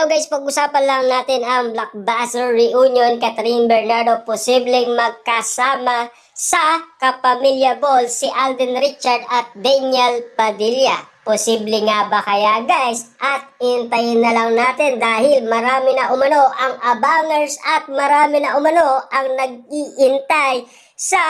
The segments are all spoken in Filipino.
guys, pag-usapan lang natin ang blockbuster reunion. Catherine Bernardo posibleng magkasama sa Kapamilya Ball si Alden Richard at Daniel Padilla. Posible nga ba kaya guys? At intayin na lang natin dahil marami na umano ang abangers at marami na umano ang nag-iintay sa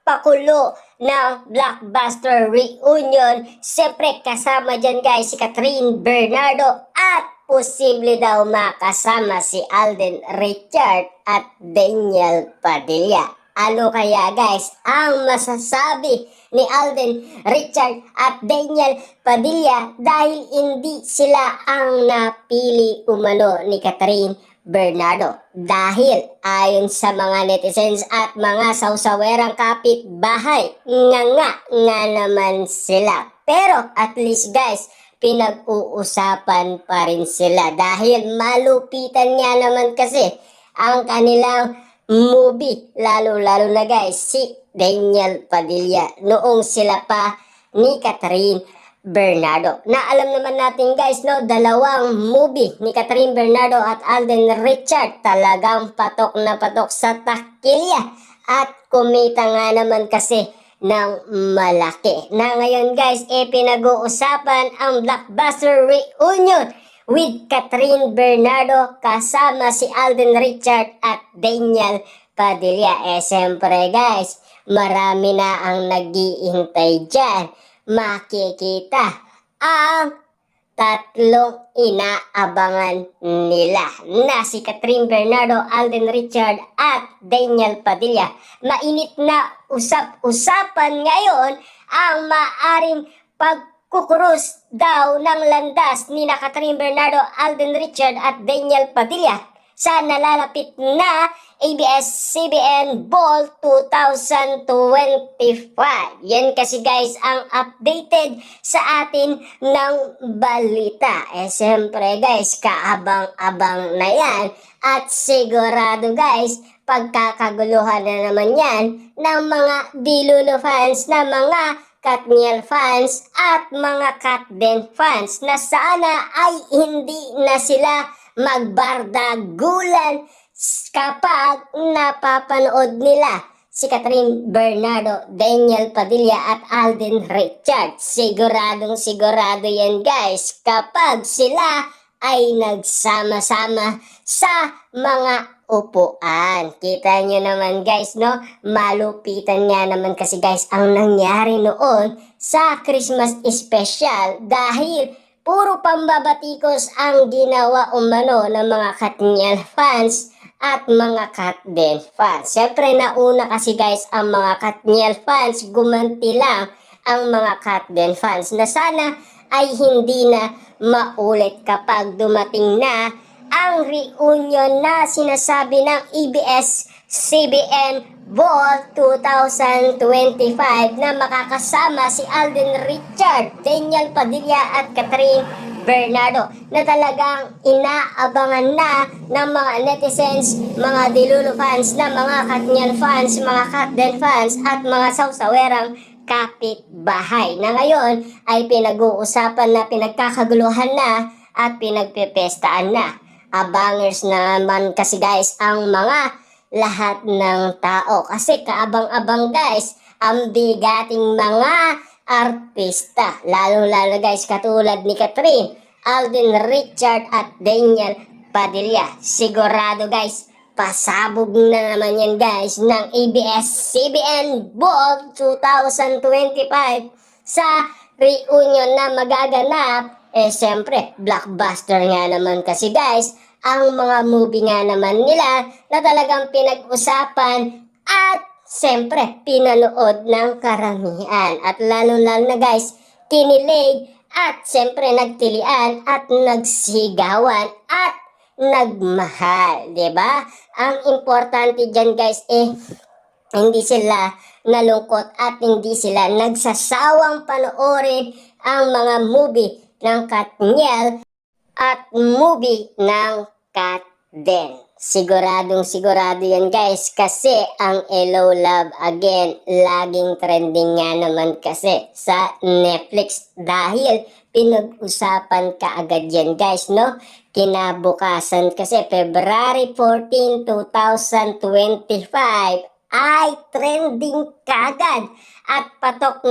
pakulo ng blockbuster reunion. Siyempre kasama dyan guys si Catherine Bernardo at posible daw makasama si Alden Richard at Daniel Padilla. Ano kaya guys ang masasabi ni Alden Richard at Daniel Padilla dahil hindi sila ang napili umano ni Catherine Bernardo? Dahil ayon sa mga netizens at mga sawsawerang kapitbahay, nga naman sila. Pero at least guys, pinag-uusapan pa rin sila dahil malupitan nga naman kasi ang kanilang movie, lalo na guys si Daniel Padilla noong sila pa ni Catherine Bernardo. Na alam naman natin guys, no, dalawang movie ni Catherine Bernardo at Alden Richard talagang patok na patok sa takilya at kumita nga naman kasi ng malaki. Na ngayon guys, pinag-uusapan ang blockbuster reunion with Catherine Bernardo kasama si Alden Richard at Daniel Padilla. Siyempre guys, marami na ang nag-iintay dyan. Makikita ang tatlong inaabangan nila na si Catherine Bernardo, Alden Richard at Daniel Padilla. Mainit na usap-usapan ngayon ang maaring pagkukurus daw ng landas ni na Catherine Bernardo, Alden Richard at Daniel Padilla sa nalalapit na ABS-CBN Ball 2025. Yan kasi guys ang updated sa atin ng balita. Siyempre guys, kaabang-abang na yan. At sigurado guys, pagkakaguluhan na naman yan ng mga Dilulo fans, na mga Katniel fans at mga Katden fans na sana ay hindi na sila magbardagulan kapag napapanood nila si Catherine Bernardo, Daniel Padilla at Alden Richard. Sigurado yan guys kapag sila ay nagsama-sama sa mga upuan. Kita nyo naman guys, no? Malupitan nga naman kasi guys ang nangyari noon sa Christmas special dahil puro pambabatikos ang ginawa umano ng mga Katniel fans at mga Katden fans. Siyempre nauna kasi guys ang mga Katniel fans, gumanti lang ang mga Katden fans na sana ay hindi na maulit kapag dumating na ang reunion na sinasabi ng ABS-CBN Ball 2025 na makakasama si Alden Richard, Daniel Padilla at Catherine Bernardo, na talagang inaabangan na ng mga netizens, mga Dilulo fans, na mga Katniel fans, mga Katden fans at mga sawsawerang kapitbahay na ngayon ay pinag-uusapan na, pinagkakaguluhan na at pinagpepestaan na. Abangers naman kasi guys ang mga lahat ng tao kasi kaabang-abang guys ang bigating mga artista, lalo guys katulad ni Catherine, Alden Richard at Daniel Padilla. Sigurado guys pasabog na naman yan guys ng ABS-CBN Ball 2025 sa reunion na magaganap. Siyempre blockbuster nga naman kasi guys ang mga movie nga naman nila na talagang pinag-usapan at siyempre pinanood ng karamihan. At lalo na guys, kinilig at siyempre nagtilian at nagsigawan at nagmahal. Diba? Ang importante dyan guys hindi sila nalungkot at hindi sila nagsasawang panoorin ang mga movie ng Katniel at movie ng Katden. Siguradong sigurado yan guys kasi ang Hello Love Again laging trending nga naman kasi sa Netflix dahil pinag-usapan kaagad yan guys, no? Kinabukasan kasi February 14, 2025 ay trending kaagad at patok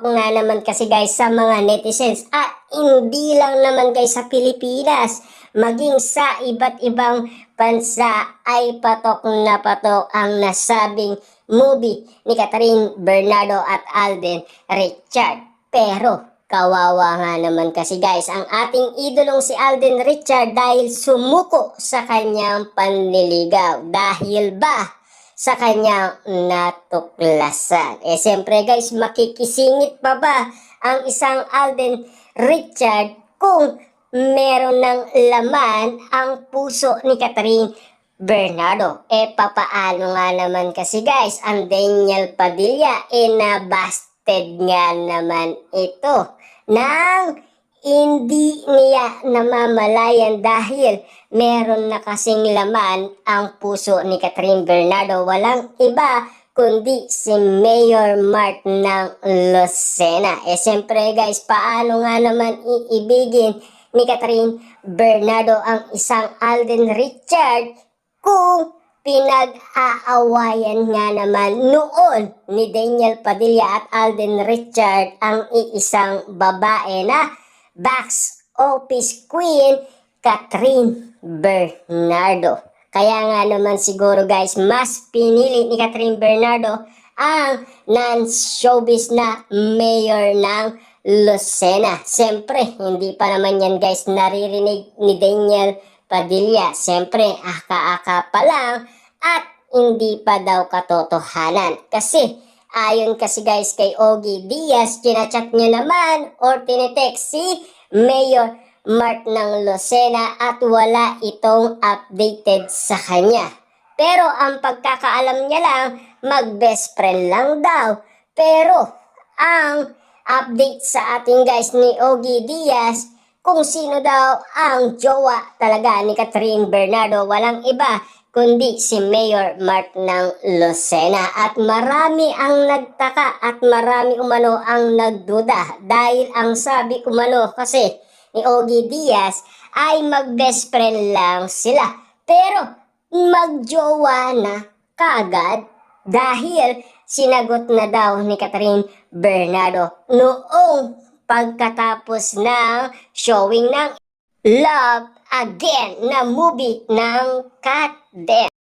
nga naman kasi guys sa mga netizens at hindi lang naman guys sa Pilipinas maging sa iba't ibang bansa ay patok na patok ang nasabing movie ni Catherine Bernardo at Alden Richard. Pero kawawa nga naman kasi guys ang ating idolong si Alden Richard dahil sumuko sa kanyang panliligaw. Dahil ba sa kanyang natuklasan? Siyempre guys, makikisingit pa ba ang isang Alden Richard kung meron ng laman ang puso ni Catherine Bernardo? Papaano nga naman kasi guys, ang Daniel Padilla nabasted nga naman ito nang hindi niya namamalayan dahil meron na kasing laman ang puso ni Catherine Bernardo. Walang iba kundi si Mayor Mart ng Lucena. Siyempre guys, paano nga naman iibigin ni Catherine Bernardo ang isang Alden Richard kung pinag-aawayan nga naman noon ni Daniel Padilla at Alden Richard ang iisang babae na box office queen, Catherine Bernardo. Kaya nga naman siguro guys, mas pinili ni Catherine Bernardo ang non-showbiz na mayor ng Lucena. Siyempre, hindi pa naman yan guys naririnig ni Daniel Padilla. Siyempre, aka-aka pa lang at hindi pa daw katotohanan. Kasi, ayon kasi guys kay Ogie Diaz, kinachat niya naman or tinetext si Mayor Mart ng Lucena at wala itong updated sa kanya. Pero ang pagkakaalam niya lang, mag-best friend lang daw. Pero ang update sa ating guys ni Ogie Diaz, kung sino daw ang jowa talaga ni Catherine Bernardo, walang iba kundi si Mayor Mart ng Lucena. At marami ang nagtaka at marami umano ang nagduda dahil ang sabi umano kasi ni Ogie Diaz ay mag-best friend lang sila. Pero magjowa na kaagad dahil sinagot na daw ni Catherine Bernardo noong pagkatapos ng showing ng Love Again na movie ng Kat Den.